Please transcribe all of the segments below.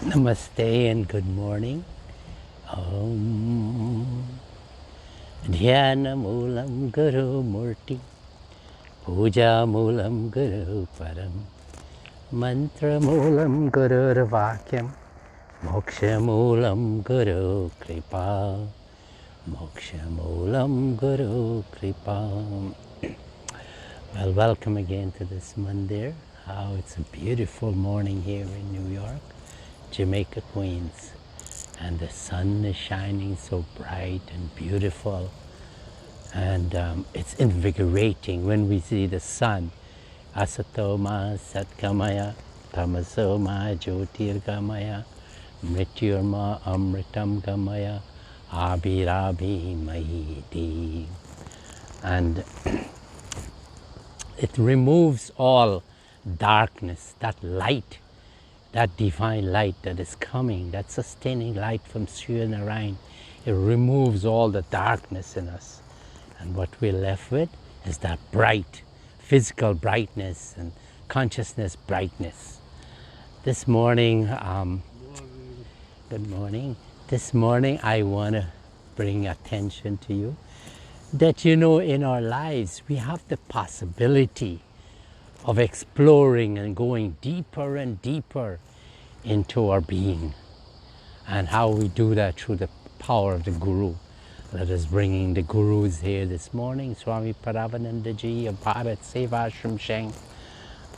Namaste and good morning. Om Dhyana Moolam Guru Murti Puja Moolam Guru Param Mantra Moolam Guru Vakyam Moksha Moolam Guru Kripa Moksha Moolam Guru Kripa. Well, welcome again to this mandir. How it's a beautiful morning here in New York, Jamaica, Queens. And the sun is shining so bright and beautiful. And it's invigorating when we see the sun. Asatoma Satkamaya, Tamasoma Jyotirgamaya, Mrityurma Amritam Gamaya, Abhirabi Mahiti. And it removes all darkness, that light, that divine light that is coming, that sustaining light from Sri Narayan. It removes all the darkness in us. And what we're left with is that bright, physical brightness and consciousness brightness. This morning, good morning. This morning I want to bring attention to you that in our lives we have the possibility of exploring and going deeper and deeper into our being, and how we do that through the power of the Guru. Let us bringing the Gurus here this morning, Swami Parameshananda ji of BHARAT, SEVASHRAM,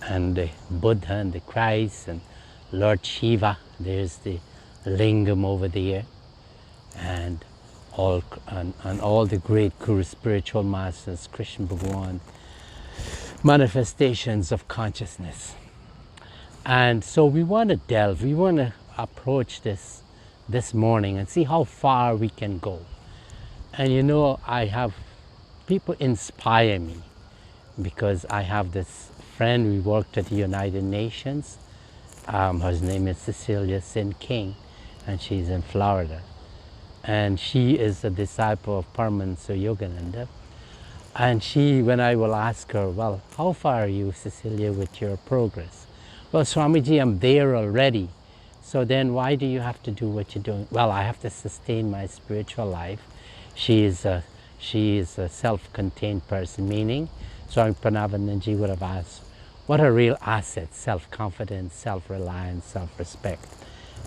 and the Buddha and the Christ and Lord Shiva. There's the lingam over there, and all the great Guru spiritual masters, Krishna Bhagwan, manifestations of consciousness. And so we want to delve, we want to approach this morning and see how far we can go. And I have people inspire me, because I have this friend, we worked at the United Nations. Her name is Cecilia Sin King, and she's in Florida. And she is a disciple of Paramahansa Yogananda. And when I will ask her, well, how far are you, Cecilia, with your progress? Well, Swamiji, I'm there already. So then why do you have to do what you're doing? Well, I have to sustain my spiritual life. She is a self-contained person, meaning Swami Parameshananda would have asked, what are real assets? Self-confidence, self-reliance, self-respect.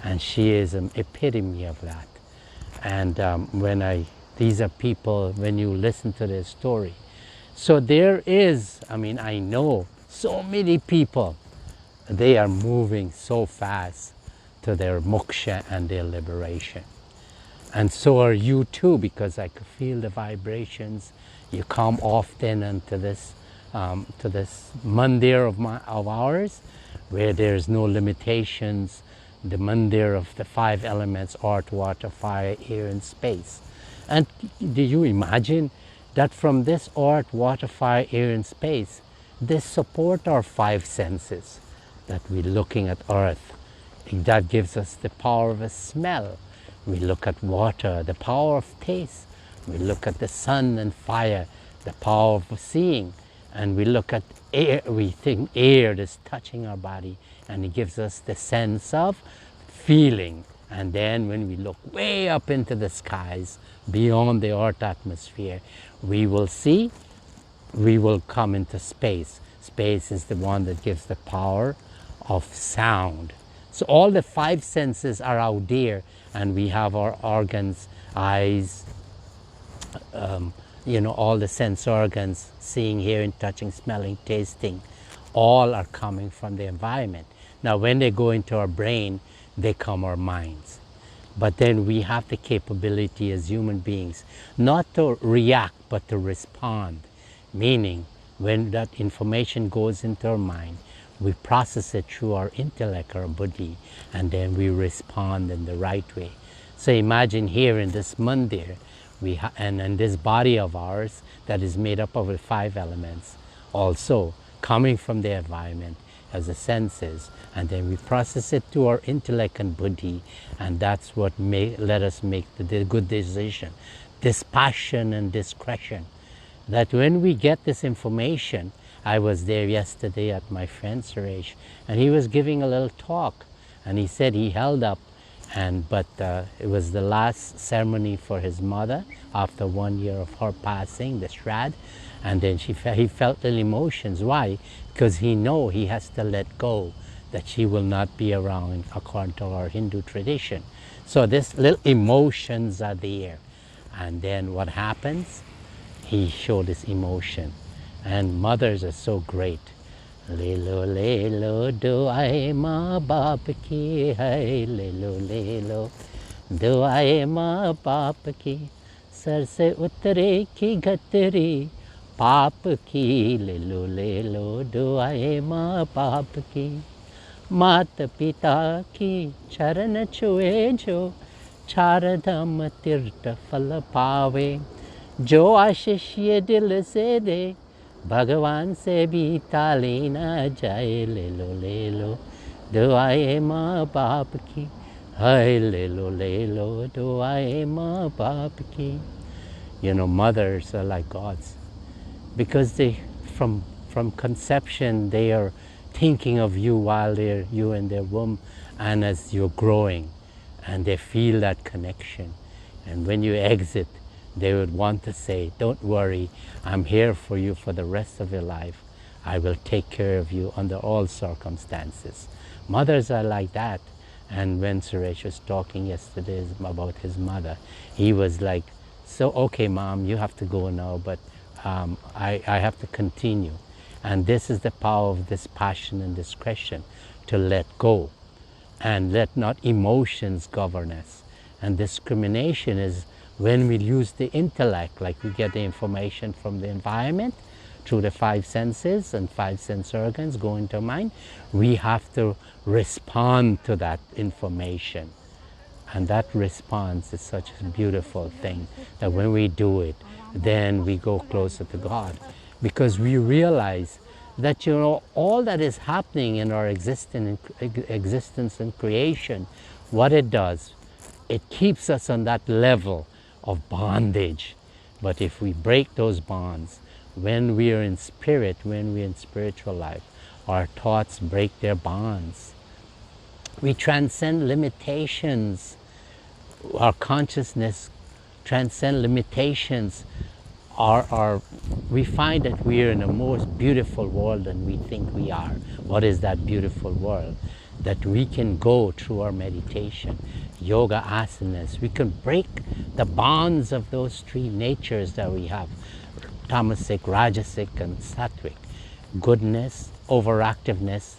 And she is an epitome of that. And these are people, when you listen to their story. So there is, I know so many people, they are moving so fast to their moksha and their liberation. And so are you too, because I could feel the vibrations. You come often into this mandir of ours, where there's no limitations, the mandir of the 5 elements, earth, water, fire, air, and space. And do you imagine that from this earth, water, fire, air, and space, they support our 5 senses, that we're looking at earth. That gives us the power of a smell. We look at water, the power of taste. We look at the sun and fire, the power of seeing. And we look at air, we think air is touching our body, and it gives us the sense of feeling. And then when we look way up into the skies, beyond the earth atmosphere, we will come into space. Space is the one that gives the power of sound. So all the 5 senses are out there, and we have our organs, eyes, all the sense organs, seeing, hearing, touching, smelling, tasting, all are coming from the environment. Now when they go into our brain, they come our minds. But then we have the capability as human beings not to react, but to respond. Meaning, when that information goes into our mind, we process it through our intellect, our buddhi, and then we respond in the right way. So imagine here in this mandir, and in this body of ours that is made up of the 5 elements, also coming from the environment as the senses, and then we process it to our intellect and buddhi, and that's what let us make the good decision. Dispassion and discretion. That when we get this information, I was there yesterday at my friend Suresh, and he was giving a little talk, And he said he held up, but it was the last ceremony for his mother after 1 year of her passing, the Shraddh. And then he felt the emotions. Why? Because he has to let go, that she will not be around according to our Hindu tradition. So this little emotions are there. And then what happens? He showed this emotion. And mothers are so great. Le lo duaye maa baap ki hai, le lo duaye maa baap ki, sar se utare ki gatri paap ki, le lo duaye maa baap ki, मात पिता की चरण छुए जो चार धाम तीर्थ फल पावे, जो आशीष ये दिल से दे भगवान से भी ताली ना जाए, ले लो दुआए माँ बाप की, हाय ले लो दुआए माँ बाप की. Mothers are like gods, because they from conception they are thinking of you while you in their womb, and as you're growing, and they feel that connection. And when you exit, they would want to say, don't worry, I'm here for you for the rest of your life. I will take care of you under all circumstances. Mothers are like that. And when Suresh was talking yesterday about his mother, he was like, so okay mom, you have to go now, but I have to continue. And this is the power of dispassion and discretion, to let go and let not emotions govern us. And discrimination is when we use the intellect, like we get the information from the environment through the 5 senses and 5 sense organs go into mind, we have to respond to that information. And that response is such a beautiful thing, that when we do it, then we go closer to God. Because we realize that all that is happening in our existence and creation, what it does, it keeps us on that level of bondage. But if we break those bonds, when we are in spirit, when we're in spiritual life, our thoughts break their bonds. We transcend limitations. Our consciousness transcend limitations. We find that we are in a most beautiful world than we think we are. What is that beautiful world? That we can go through our meditation, yoga asanas, we can break the bonds of those 3 natures that we have, tamasic, rajasic, and sattvic, goodness, overactiveness,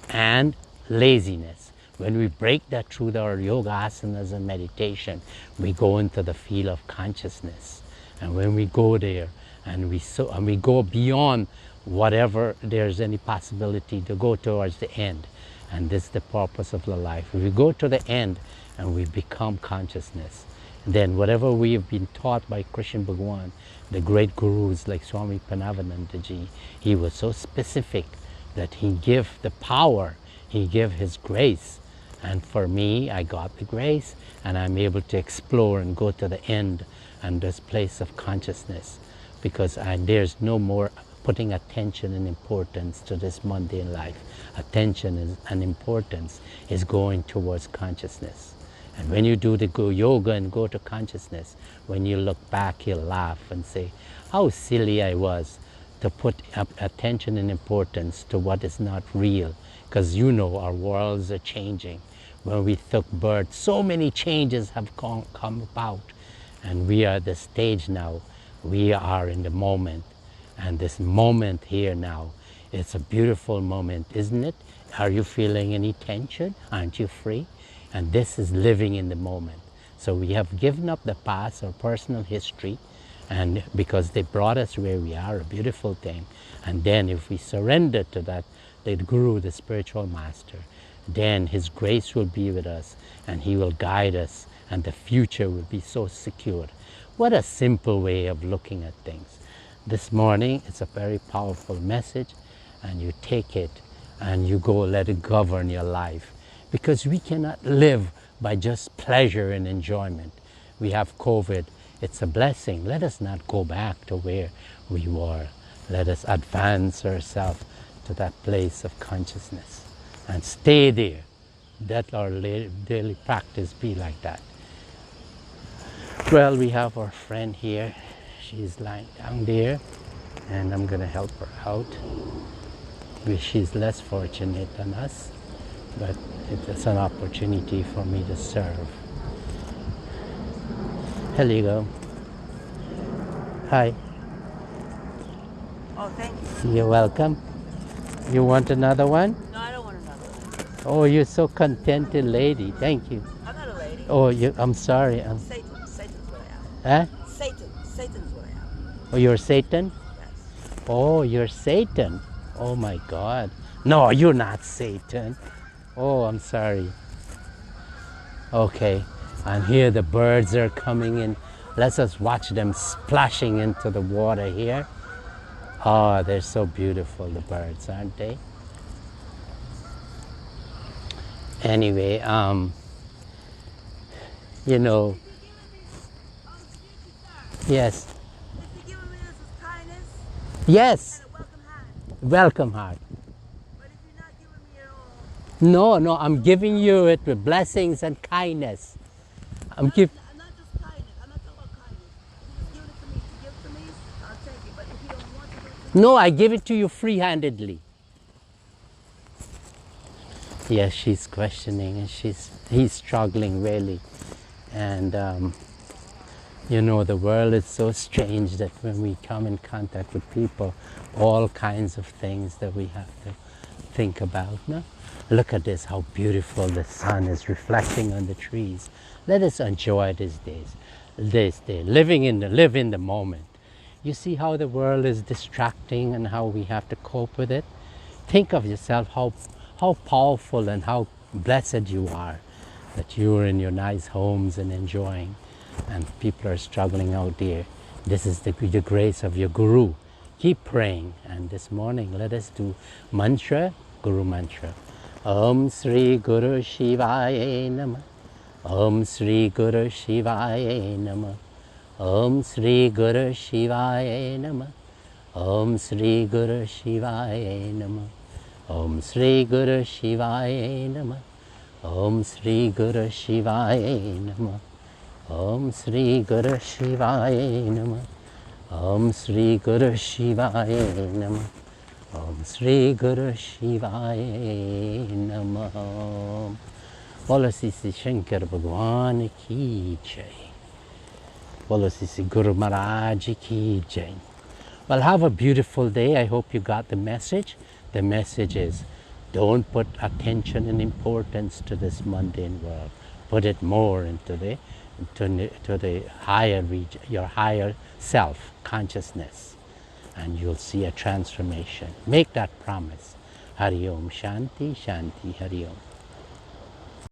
and laziness. When we break that through our yoga asanas and meditation, we go into the field of consciousness. And when we go there, and we go beyond whatever there's any possibility to go towards the end. And this is the purpose of the life. If we go to the end and we become consciousness, then whatever we have been taught by Krishna Bhagwan, the great gurus like Swami Parameshananda ji, he was so specific that he gave the power, he gave his grace. And for me, I got the grace, and I'm able to explore and go to the end and this place of consciousness, because there's no more putting attention and importance to this mundane life. Attention and importance is going towards consciousness. And when you do the yoga and go to consciousness, when you look back, you'll laugh and say, how silly I was to put attention and importance to what is not real. Because our worlds are changing. When we took birth, so many changes have come about. And we are at the stage now, we are in the moment. And this moment here now, it's a beautiful moment, isn't it? Are you feeling any tension? Aren't you free? And this is living in the moment. So we have given up the past, our personal history, and because they brought us where we are, a beautiful thing. And then if we surrender to that, the Guru, the spiritual master, then his grace will be with us, and he will guide us, and the future will be so secure. What a simple way of looking at things. This morning, it's a very powerful message, and you take it and you go let it govern your life. Because we cannot live by just pleasure and enjoyment. We have COVID, it's a blessing. Let us not go back to where we were. Let us advance ourselves to that place of consciousness and stay there. let our daily practice be like that. Well, we have our friend here. She's lying down there, and I'm going to help her out. She's less fortunate than us, but it's an opportunity for me to serve. Here you go. Hi. Oh, thank you. You're welcome. You want another one? No, I don't want another one. Oh, you're so contented lady. Thank you. I'm not a lady. Oh, I'm sorry. Satan. Satan's what I am. Huh? Satan's what I am. Oh, you're Satan? Yes. Oh, you're Satan. Oh my God. No, you're not Satan. Oh, I'm sorry. Okay. And here the birds are coming in. Let's just watch them splashing into the water here. Oh, they're so beautiful, the birds, aren't they? Anyway, you know, yes. If you're giving me this with kindness Yes. and a welcome hand, Welcome heart. but if you're not giving me at all, No, I'm giving you it with blessings and kindness. I'm giving. not just kindness. I'm not talking about kindness. If you just give it to me, I'll take it. But if you don't want to give it to me, No, I give it to you free-handedly. Yes, she's questioning, and he's struggling really, and you know, the world is so strange that when we come in contact with people, all kinds of things that we have to think about. No? Look at this, how beautiful the sun is reflecting on the trees. Let us enjoy this day, live in the moment. You see how the world is distracting and how we have to cope with it? Think of yourself how powerful and how blessed you are that you're in your nice homes and enjoying, and people are struggling out there. This is the grace of your Guru. Keep praying, and this morning let us do mantra, Guru mantra. Om Sri Guru Shivaya Namah. Om Sri Guru Shivaya Namah. Om Sri Guru Shivaya Namah. Om Sri Guru Shivaya Namah. Om Sri Guru Shivaya Namah. Om Sri Guru Shivaya Namah. Om Sri Guru Shivaya Namah. Om Sri Guru Shivaya Namah. Om Sri Guru Shivaya Namah. Bolo Sisi Shankar Bhagwan ki jai. Bolo Sisi Guru Maharaj ki jai. Well, have a beautiful day. I hope you got the message. The message is, don't put attention and importance to this mundane world. Put it more into the higher region, your higher self consciousness, and you'll see a transformation. Make that promise. Hari Om Shanti Shanti Hari Om.